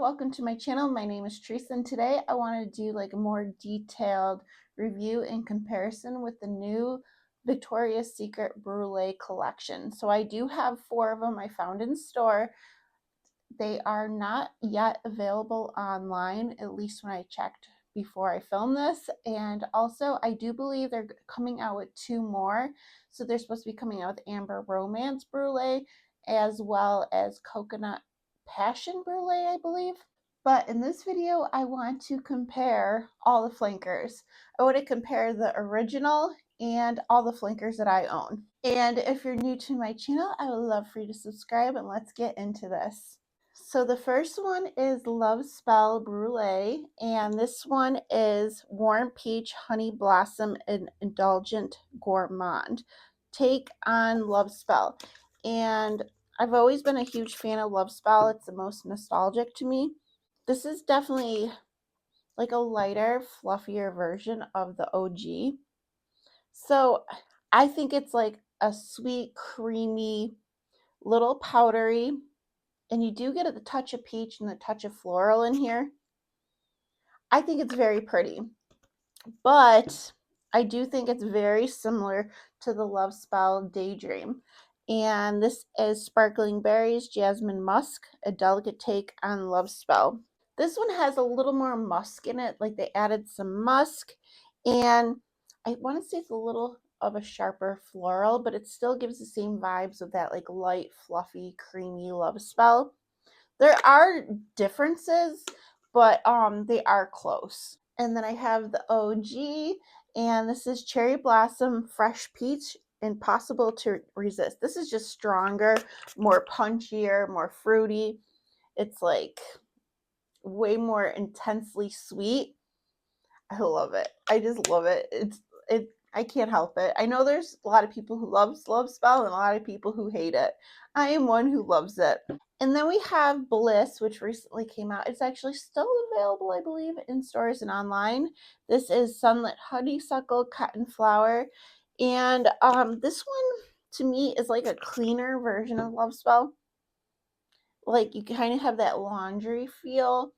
welcome to my channel. My name is Teresa, and today I want to do like a more detailed review and comparison with the new Victoria's Secret BRÚLÉE collection. So I do have 4 of them I found in store. They are not yet available online, at least when I checked before I filmed this. And also I do believe they're coming out with 2 more. So they're supposed to be coming out with Amber Romance BRÚLÉE as well as Coconut Passion BRÚLÉE, I believe. But in this video, I want to compare all the flankers. I want to compare the original and all the flankers that I own. And if you're new to my channel, I would love for you to subscribe, and let's get into this. So the first one is Love Spell BRÚLÉE, and this one is Warm Peach Honey Blossom and Indulgent Gourmand. Take on Love Spell. And I've always been a huge fan of Love Spell. It's the most nostalgic to me. This is definitely like a lighter, fluffier version of the OG. So I think it's like a sweet, creamy, little powdery, and you do get a touch of peach and a touch of floral in here. I think it's very pretty, but I do think it's very similar to the Love Spell Daydream. And this is Sparkling Berries, Jasmine Musk, a delicate take on Love Spell. This one has a little more musk in it, like they added some musk, and I want to say it's a little of a sharper floral, but it still gives the same vibes of that like light, fluffy, creamy Love Spell. There are differences, but they are close. And then I have the OG, and this is Cherry Blossom Fresh Peach, Impossible to Resist. This is just stronger, more punchier, more fruity. It's like way more intensely sweet. I love it. I just love it. I can't help it. I know there's a lot of people who love Spell and a lot of people who hate it. I am one who loves it. And then we have Bliss, which recently came out. It's actually still available, I believe, in stores and online. This is Sunlit Honeysuckle Cotton Flower. And this one, to me, is like a cleaner version of Love Spell. Like, you kind of have that laundry feel.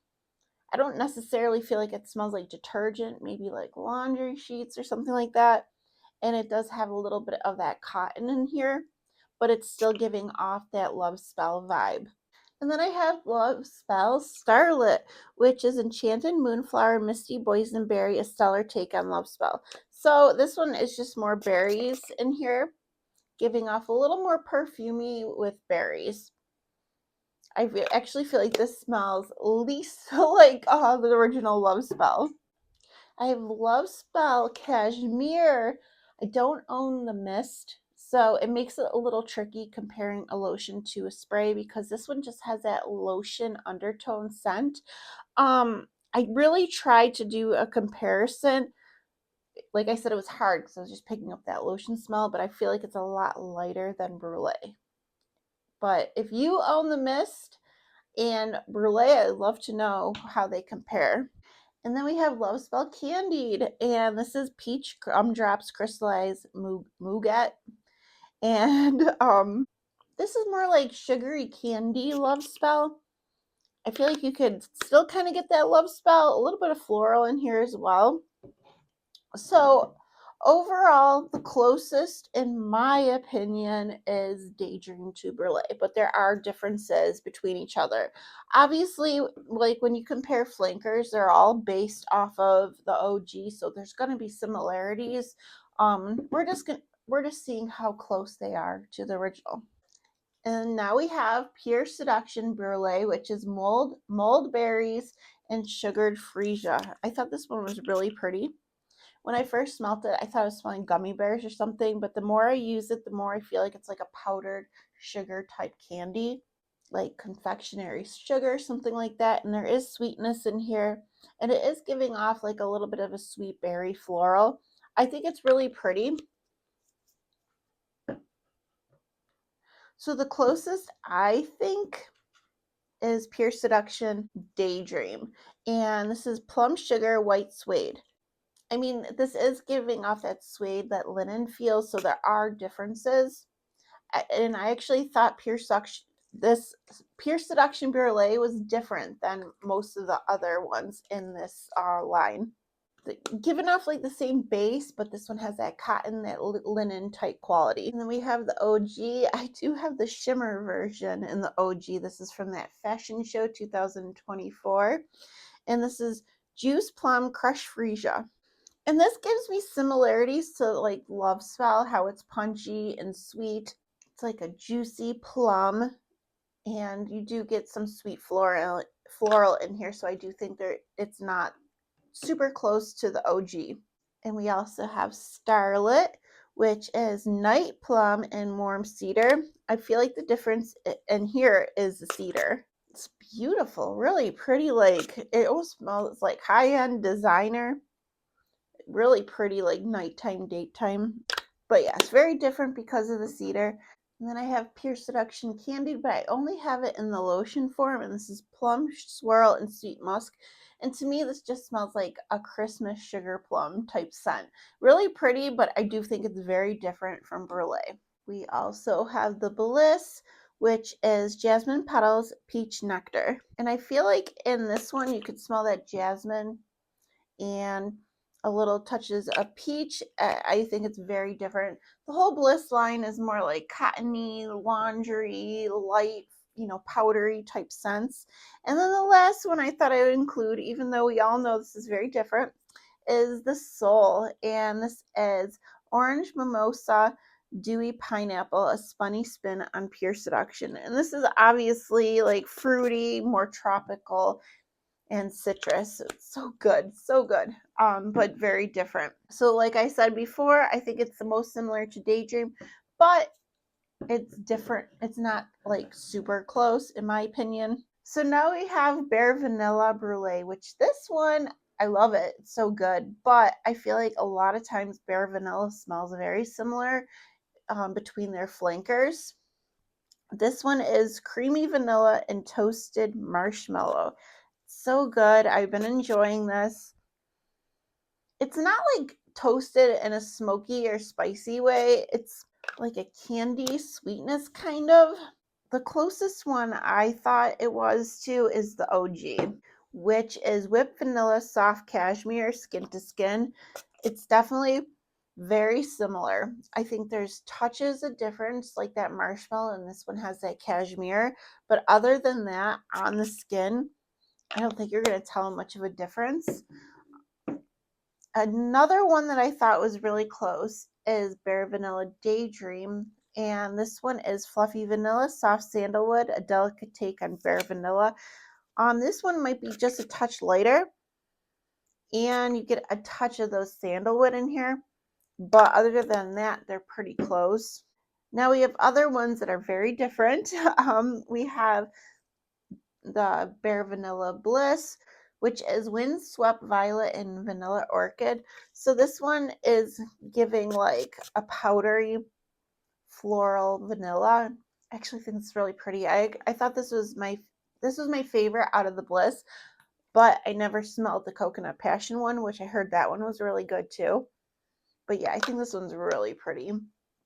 I don't necessarily feel like it smells like detergent, maybe like laundry sheets or something like that. And it does have a little bit of that cotton in here, but it's still giving off that Love Spell vibe. And then I have Love Spell Starlit, which is Enchanted Moonflower, Misty Boysenberry, a stellar take on Love Spell. So this one is just more berries in here, giving off a little more perfumey with berries. I actually feel like this smells least like the original Love Spell. I have Love Spell Cashmere. I don't own the mist, so it makes it a little tricky comparing a lotion to a spray because this one just has that lotion undertone scent. I really tried to do a comparison. Like I said, it was hard because I was just picking up that lotion smell, but I feel like it's a lot lighter than BRÚLÉE. But if you own the mist and BRÚLÉE, I'd love to know how they compare. And then we have Love Spell Candied, and this is Peach Gumdrops Crystallized Nougat. And this is more like sugary candy Love Spell. I feel like you could still kind of get that Love Spell, a little bit of floral in here as well. So overall, the closest, in my opinion, is Daydream to BRÚLÉE, but there are differences between each other. Obviously, like when you compare flankers, they're all based off of the OG, so there's going to be similarities. We're just seeing how close they are to the original. And now we have Pure Seduction BRÚLÉE, which is mulled berries and sugared freesia. I thought this one was really pretty. When I first smelt it, I thought it was smelling gummy bears or something, but the more I use it, the more I feel like it's like a powdered sugar type candy, like confectionery sugar, something like that. And there is sweetness in here, and it is giving off like a little bit of a sweet berry floral. I think it's really pretty. So the closest I think is Pure Seduction Daydream, and this is Plum Sugar White Suede. I mean, this is giving off that suede, that linen feel, so there are differences. And I actually thought this Pure Seduction BRULÉE was different than most of the other ones in this line. Giving off like the same base, but this one has that cotton, that linen type quality. And then we have the OG. I do have the shimmer version in the OG. This is from that fashion show 2024. And this is Juice Plum Crush Freesia. And this gives me similarities to like Love Spell, how it's punchy and sweet. It's like a juicy plum, and you do get some sweet floral in here, so I do think it's not super close to the OG. And we also have Starlet, which is Night Plum and Warm Cedar. I feel like the difference in here is the cedar. It's beautiful, really pretty. Like it almost smells like high-end designer. Really pretty, like nighttime, daytime. But yeah, it's very different because of the cedar. And then I have Pure Seduction Candied, but I only have it in the lotion form, and this is Plum Swirl and Sweet Musk. And to me, this just smells like a Christmas sugar plum type scent. Really pretty, but I do think it's very different from BRULÉE. We also have the Bliss, which is Jasmine Petals Peach Nectar. And I feel like in this one, you could smell that jasmine and a little touches of peach. I think it's very different. The whole Bliss line is more like cottony, laundry, light, powdery type scents. And then the last one I thought I would include, even though we all know this is very different, is the Soul. And this is Orange Mimosa Dewy Pineapple, a spunny spin on Pure Seduction. And this is obviously like fruity, more tropical, and citrus. It's so good, but very different. So like I said before, I think it's the most similar to Daydream, but it's different. It's not like super close in my opinion. So now we have Bare Vanilla BRULÉE, which this one, I love it. It's so good, but I feel like a lot of times Bare Vanilla smells very similar between their flankers. This one is creamy vanilla and toasted marshmallow. So good. I've been enjoying this. It's not like toasted in a smoky or spicy way. It's like a candy sweetness kind of. The closest one I thought it was to is the OG, which is whipped vanilla soft cashmere skin to skin. It's definitely very similar. I think there's touches of difference, like that marshmallow, and this one has that cashmere. But other than that, on the skin, I don't think you're going to tell much of a difference. Another one that I thought was really close is Bare Vanilla Daydream. And this one is Fluffy Vanilla, Soft Sandalwood, a delicate take on Bare Vanilla. This one might be just a touch lighter. And you get a touch of those sandalwood in here. But other than that, they're pretty close. Now we have other ones that are very different. We have the Bare Vanilla Bliss, which is Windswept Violet and Vanilla Orchid. So this one is giving like a powdery floral vanilla. I actually think it's really pretty. I thought this was my favorite out of the Bliss, but I never smelled the Coconut Passion one, which I heard that one was really good too. But yeah, I think this one's really pretty,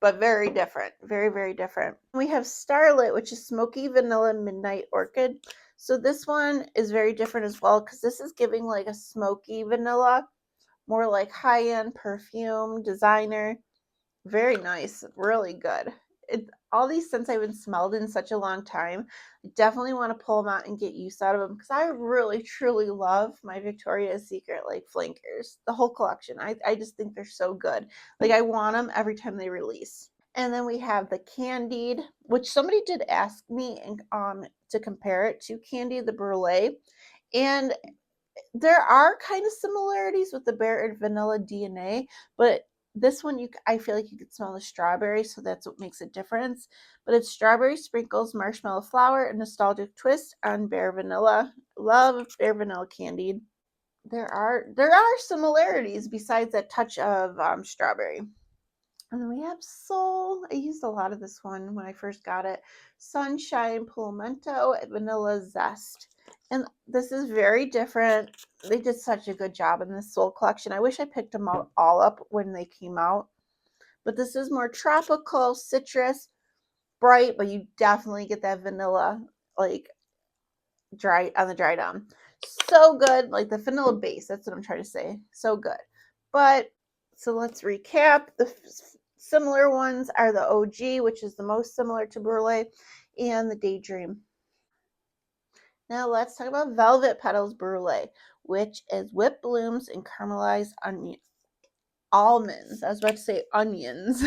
but very different. Very, very different. We have Starlet, which is Smoky Vanilla Midnight Orchid. So this one is very different as well because this is giving like a smoky vanilla, more like high-end perfume, designer. Very nice, really good. All these scents I haven't smelled in such a long time. I definitely want to pull them out and get use out of them because I really, truly love my Victoria's Secret like flankers, the whole collection. I just think they're so good. Like I want them every time they release. And then we have the Candied, which somebody did ask me to compare it to Candied the BRULÉE. And there are kind of similarities with the Bare and Vanilla DNA, but this one I feel like you could smell the strawberry, so that's what makes a difference. But it's strawberry sprinkles, marshmallow flour, and nostalgic twist on Bare Vanilla. Love Bare Vanilla Candied. There are similarities besides that touch of strawberry. And then we have Soul. I used a lot of this one when I first got it. Sunshine Palmetto Vanilla Zest. And this is very different. They did such a good job in this Soul collection. I wish I picked them all up when they came out. But this is more tropical, citrus, bright, but you definitely get that vanilla like dry on the dry down. So good, like the vanilla base. That's what I'm trying to say. So good. But so let's recap. The similar ones are the OG, which is the most similar to BRULÉE, and the Daydream. Now let's talk about Velvet Petals BRULÉE, which is whipped blooms and caramelized almonds. I was about to say onions.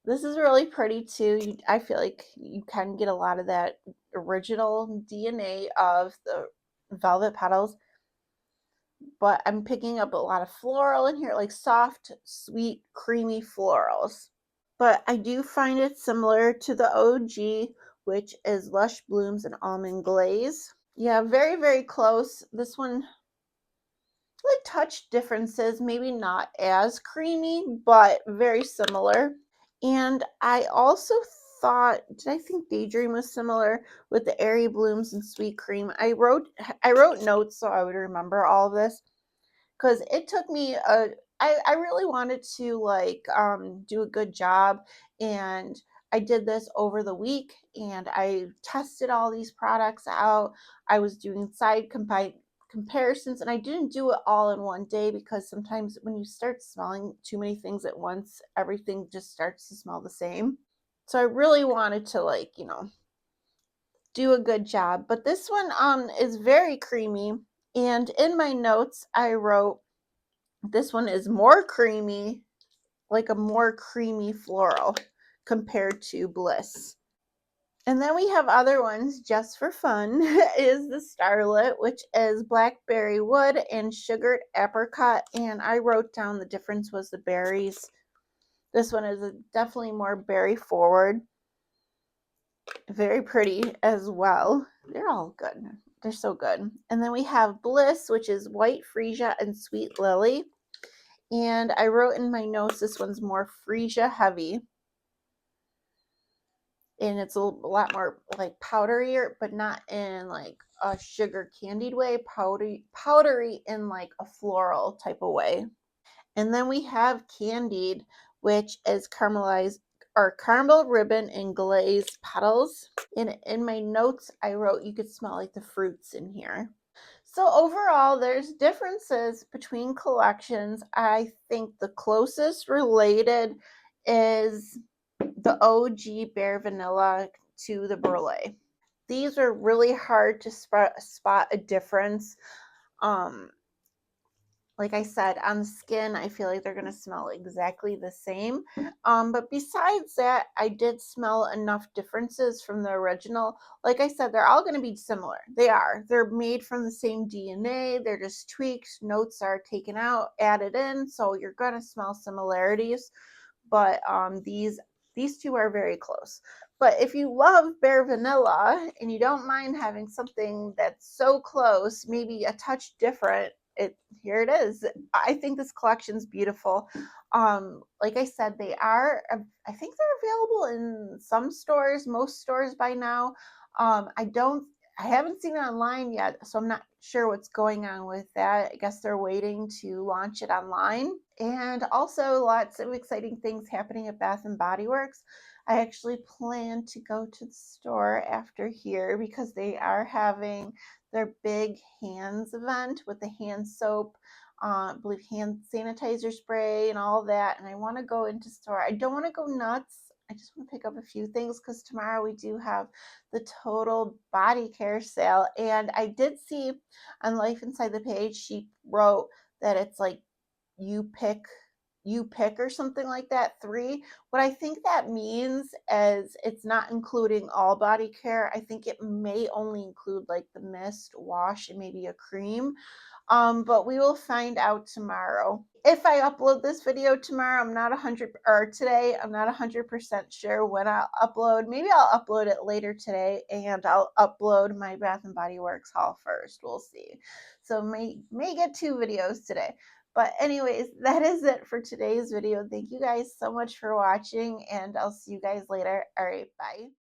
This is really pretty too. I feel like you can get a lot of that original DNA of the Velvet Petals, but I'm picking up a lot of floral in here, like soft, sweet, creamy florals. But I do find it similar to the OG, which is Lush Blooms and Almond Glaze. Yeah, very, very close. This one, like touch differences, maybe not as creamy, but very similar. And I also thought, did I think Daydream was similar with the airy blooms and sweet cream? I wrote notes so I would remember all of this, because it took me I really wanted to like do a good job, and I did this over the week and I tested all these products out. I was doing side comparisons, and I didn't do it all in one day, because sometimes when you start smelling too many things at once, everything just starts to smell the same. So I really wanted to, like, do a good job. But this one is very creamy, and in my notes I wrote this one is more creamy, like a more creamy floral compared to Bliss. And then we have other ones just for fun is the Starlet, which is blackberry wood and sugared apricot. And I wrote down the difference was the berries. This one is definitely more berry forward. Very pretty as well. They're all good. They're so good. And then we have Bliss, which is white freesia and sweet lily. And I wrote in my notes, this one's more freesia heavy. And it's a lot more like powderier, but not in like a sugar candied way, powdery in like a floral type of way. And then we have Candied, which is caramelized or caramel ribbon and glazed petals. And in my notes, I wrote you could smell like the fruits in here. So overall, there's differences between collections. I think the closest related is the OG Bare Vanilla to the BRULÉE. These are really hard to spot a difference. Like I said, on the skin, I feel like they're going to smell exactly the same. But besides that, I did smell enough differences from the original. Like I said, they're all going to be similar. They are. They're made from the same DNA. They're just tweaked. Notes are taken out, added in. So you're going to smell similarities. But these two are very close. But if you love Bare Vanilla and you don't mind having something that's so close, maybe a touch different, here it is. I think this collection's beautiful. Like I said, they are, I think they're available in some stores, most stores by now. I haven't seen it online yet, so I'm not sure what's going on with that. I guess they're waiting to launch it online. And also lots of exciting things happening at Bath and Body Works. I actually plan to go to the store after here because they are having their big hands event with the hand soap, I believe hand sanitizer spray and all that. And I want to go into store. I don't want to go nuts. I just want to pick up a few things because tomorrow we do have the total body care sale. And I did see on Life Inside the Page, she wrote that it's like you pick or something like that 3. What I think that means is it's not including all body care. I think it may only include like the mist, wash, and maybe a cream. But we will find out tomorrow. If I upload this video tomorrow, I'm not 100, or today, I'm not 100% sure when I'll upload. Maybe I'll upload it later today, and I'll upload my Bath and Body Works haul first. We'll see. So may get 2 videos today. But anyways, that is it for today's video. Thank you guys so much for watching, and I'll see you guys later. All right, bye.